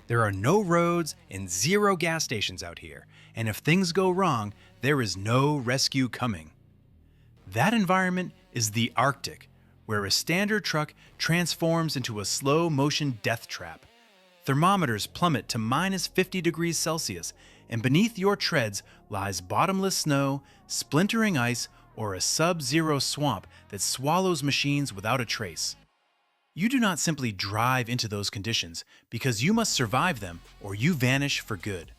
There are no roads and zero gas stations out here, and if things go wrong, there is no rescue coming. That environment is the Arctic, where a standard truck transforms into a slow-motion death trap. Thermometers plummet to minus 50 degrees Celsius, and beneath your treads lies bottomless snow, splintering ice, or a sub-zero swamp that swallows machines without a trace. You do not simply drive into those conditions because you must survive them or you vanish for good.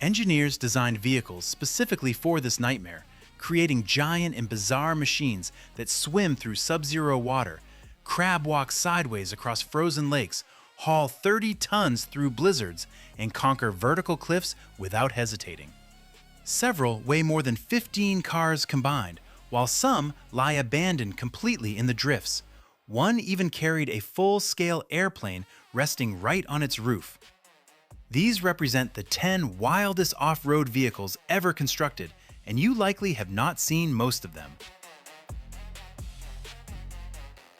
Engineers designed vehicles specifically for this nightmare, creating giant and bizarre machines that swim through sub-zero water, crab walk sideways across frozen lakes, haul 30 tons through blizzards, and conquer vertical cliffs without hesitating. Several weigh more than 15 cars combined, while some lie abandoned completely in the drifts. One even carried a full-scale airplane resting right on its roof. These represent the 10 wildest off-road vehicles ever constructed, and you likely have not seen most of them.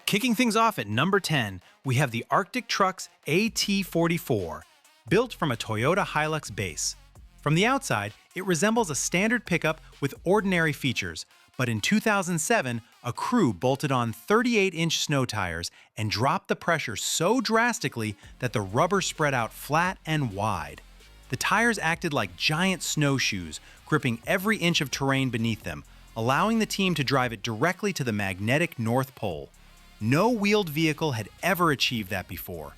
Kicking things off at number 10, we have the Arctic Trucks AT44, built from a Toyota Hilux base. From the outside, it resembles a standard pickup with ordinary features, but in 2007, a crew bolted on 38-inch snow tires and dropped the pressure so drastically that the rubber spread out flat and wide. The tires acted like giant snowshoes, gripping every inch of terrain beneath them, allowing the team to drive it directly to the magnetic North Pole. No wheeled vehicle had ever achieved that before.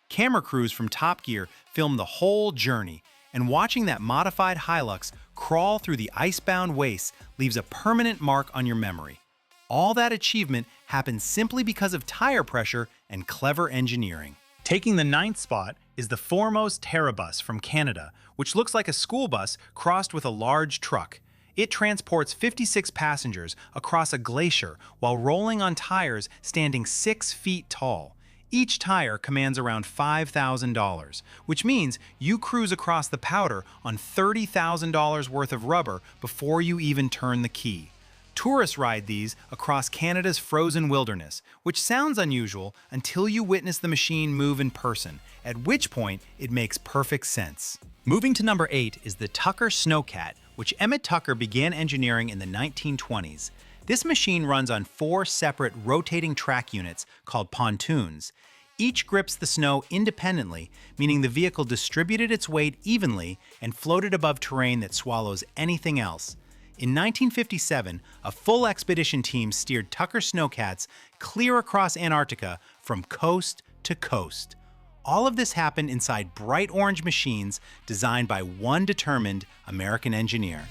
Camera crews from Top Gear filmed the whole journey, and watching that modified Hilux crawl through the icebound wastes leaves a permanent mark on your memory. All that achievement happened simply because of tire pressure and clever engineering. Taking the 9th spot is the foremost Terra Bus from Canada, which looks like a school bus crossed with a large truck. It transports 56 passengers across a glacier while rolling on tires standing 6 feet tall. Each tire commands around $5,000, which means you cruise across the powder on $30,000 worth of rubber before you even turn the key. Tourists ride these across Canada's frozen wilderness, which sounds unusual until you witness the machine move in person, at which point it makes perfect sense. Moving to number 8 is the Tucker Sno-Cat, which Emmett Tucker began engineering in the 1920s. This machine runs on 4 separate rotating track units called pontoons. Each grips the snow independently, meaning the vehicle distributed its weight evenly and floated above terrain that swallows anything else. In 1957, a full expedition team steered Tucker Sno-Cats clear across Antarctica from coast to coast. All of this happened inside bright orange machines designed by one determined American engineer.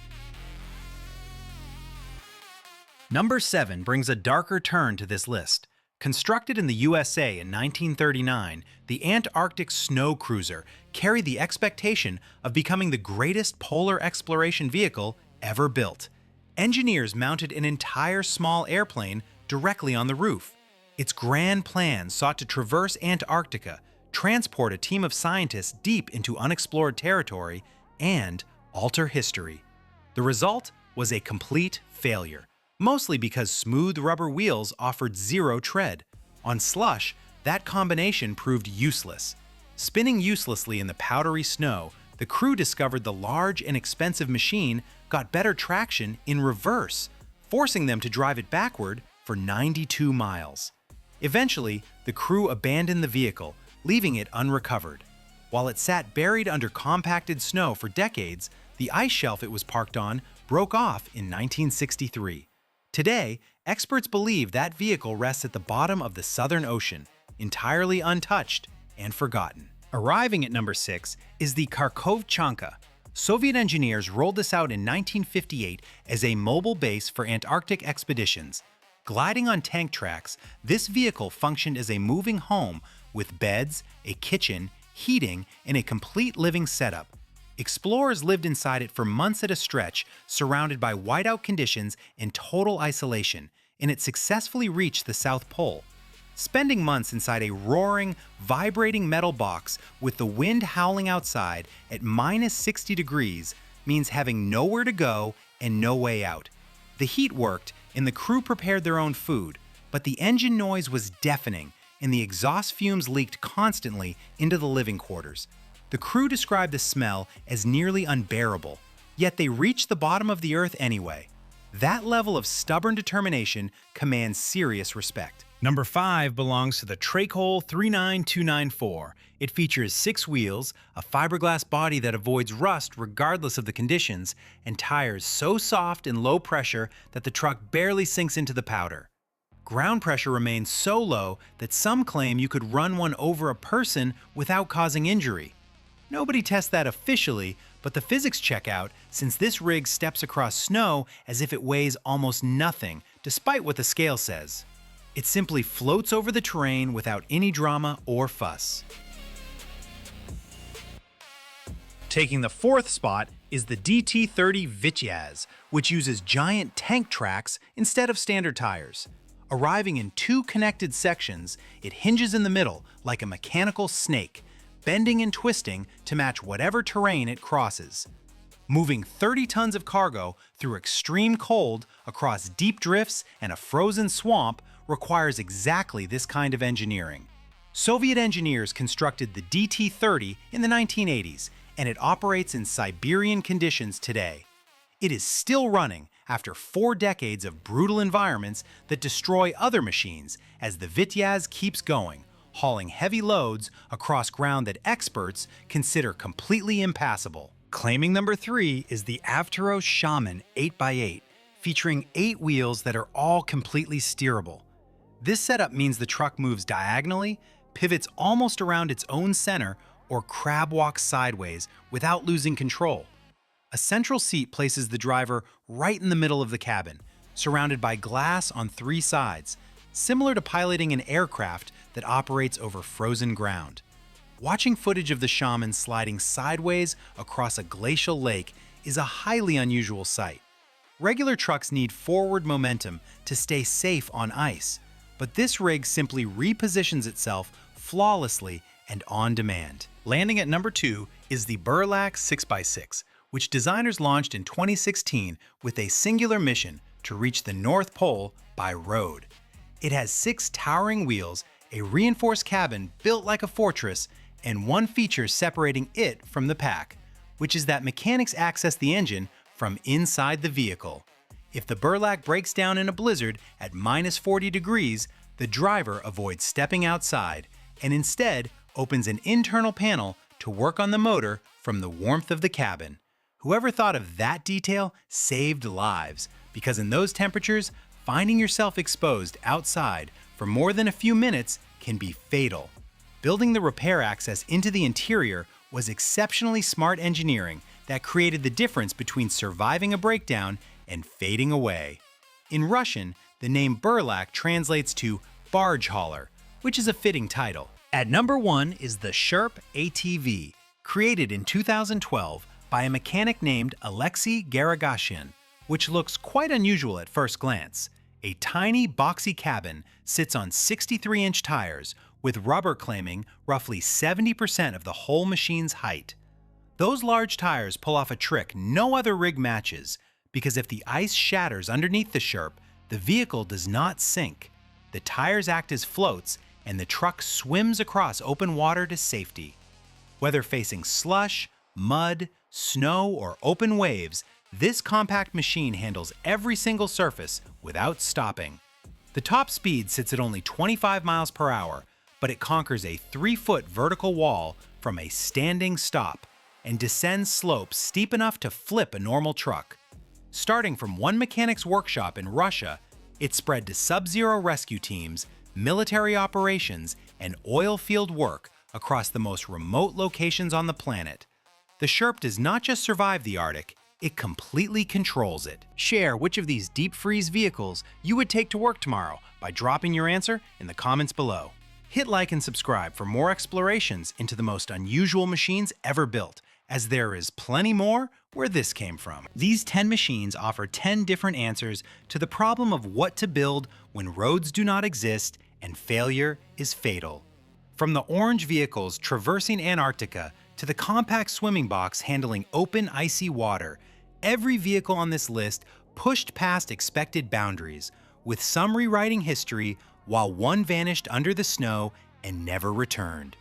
Number 7 brings a darker turn to this list. Constructed in the USA in 1939, the Antarctic Snow Cruiser carried the expectation of becoming the greatest polar exploration vehicle ever built. Engineers mounted an entire small airplane directly on the roof. Its grand plan sought to traverse Antarctica, transport a team of scientists deep into unexplored territory, and alter history. The result was a complete failure, mostly because smooth rubber wheels offered zero tread. On slush, that combination proved useless. Spinning uselessly in the powdery snow, the crew discovered the large and expensive machine got better traction in reverse, forcing them to drive it backward for 92 miles. Eventually, the crew abandoned the vehicle, leaving it unrecovered. While it sat buried under compacted snow for decades, the ice shelf it was parked on broke off in 1963. Today, experts believe that vehicle rests at the bottom of the Southern Ocean, entirely untouched and forgotten. Arriving at number 6 is the Kharkovchanka. Soviet engineers rolled this out in 1958 as a mobile base for Antarctic expeditions. Gliding on tank tracks, this vehicle functioned as a moving home with beds, a kitchen, heating, and a complete living setup. Explorers lived inside it for months at a stretch, surrounded by whiteout conditions and total isolation, and it successfully reached the South Pole. Spending months inside a roaring, vibrating metal box with the wind howling outside at minus 60 degrees means having nowhere to go and no way out. The heat worked, and the crew prepared their own food, but the engine noise was deafening, and the exhaust fumes leaked constantly into the living quarters. The crew described the smell as nearly unbearable, yet they reached the bottom of the Earth anyway. That level of stubborn determination commands serious respect. Number 5 belongs to the Trekol 39294. It features 6 wheels, a fiberglass body that avoids rust regardless of the conditions, and tires so soft and low pressure that the truck barely sinks into the powder. Ground pressure remains so low that some claim you could run one over a person without causing injury. Nobody tests that officially, but the physics check out since this rig steps across snow as if it weighs almost nothing, despite what the scale says. It simply floats over the terrain without any drama or fuss. Taking the 4th spot is the DT30 Vityaz, which uses giant tank tracks instead of standard tires. Arriving in 2 connected sections, it hinges in the middle like a mechanical snake, bending and twisting to match whatever terrain it crosses. Moving 30 tons of cargo through extreme cold across deep drifts and a frozen swamp requires exactly this kind of engineering. Soviet engineers constructed the DT-30 in the 1980s, and it operates in Siberian conditions today. It is still running after 4 decades of brutal environments that destroy other machines as the Vityaz keeps going, hauling heavy loads across ground that experts consider completely impassable. Claiming number 3 is the Avtoros Shaman 8x8, featuring 8 wheels that are all completely steerable. This setup means the truck moves diagonally, pivots almost around its own center, or crab walks sideways without losing control. A central seat places the driver right in the middle of the cabin, surrounded by glass on 3 sides, similar to piloting an aircraft that operates over frozen ground. Watching footage of the Shaman sliding sideways across a glacial lake is a highly unusual sight. Regular trucks need forward momentum to stay safe on ice, but this rig simply repositions itself flawlessly and on demand. Landing at number 2 is the Burlak 6x6, which designers launched in 2016 with a singular mission to reach the North Pole by road. It has 6 towering wheels, a reinforced cabin built like a fortress, and one feature separating it from the pack, which is that mechanics access the engine from inside the vehicle. If the Burlak breaks down in a blizzard at -40 degrees, the driver avoids stepping outside and instead opens an internal panel to work on the motor from the warmth of the cabin. Whoever thought of that detail saved lives, because in those temperatures, finding yourself exposed outside for more than a few minutes can be fatal. Building the repair access into the interior was exceptionally smart engineering that created the difference between surviving a breakdown and fading away. In Russian, the name Burlak translates to barge hauler, which is a fitting title. At number 1 is the SHERP ATV, created in 2012 by a mechanic named Alexei Garagashian, which looks quite unusual at first glance. A tiny, boxy cabin sits on 63-inch tires, with rubber claiming roughly 70% of the whole machine's height. Those large tires pull off a trick no other rig matches, because if the ice shatters underneath the SHERP, the vehicle does not sink. The tires act as floats, and the truck swims across open water to safety. Whether facing slush, mud, snow, or open waves, this compact machine handles every single surface without stopping. The top speed sits at only 25 miles per hour, but it conquers a 3-foot vertical wall from a standing stop and descends slopes steep enough to flip a normal truck. Starting from one mechanic's workshop in Russia, it spread to sub-zero rescue teams, military operations, and oil field work across the most remote locations on the planet. The SHERP does not just survive the Arctic, it completely controls it. Share which of these deep freeze vehicles you would take to work tomorrow by dropping your answer in the comments below. Hit like and subscribe for more explorations into the most unusual machines ever built, as there is plenty more where this came from. These 10 machines offer 10 different answers to the problem of what to build when roads do not exist and failure is fatal. From the orange vehicles traversing Antarctica to the compact swimming box handling open, icy water, every vehicle on this list pushed past expected boundaries, with some rewriting history while one vanished under the snow and never returned.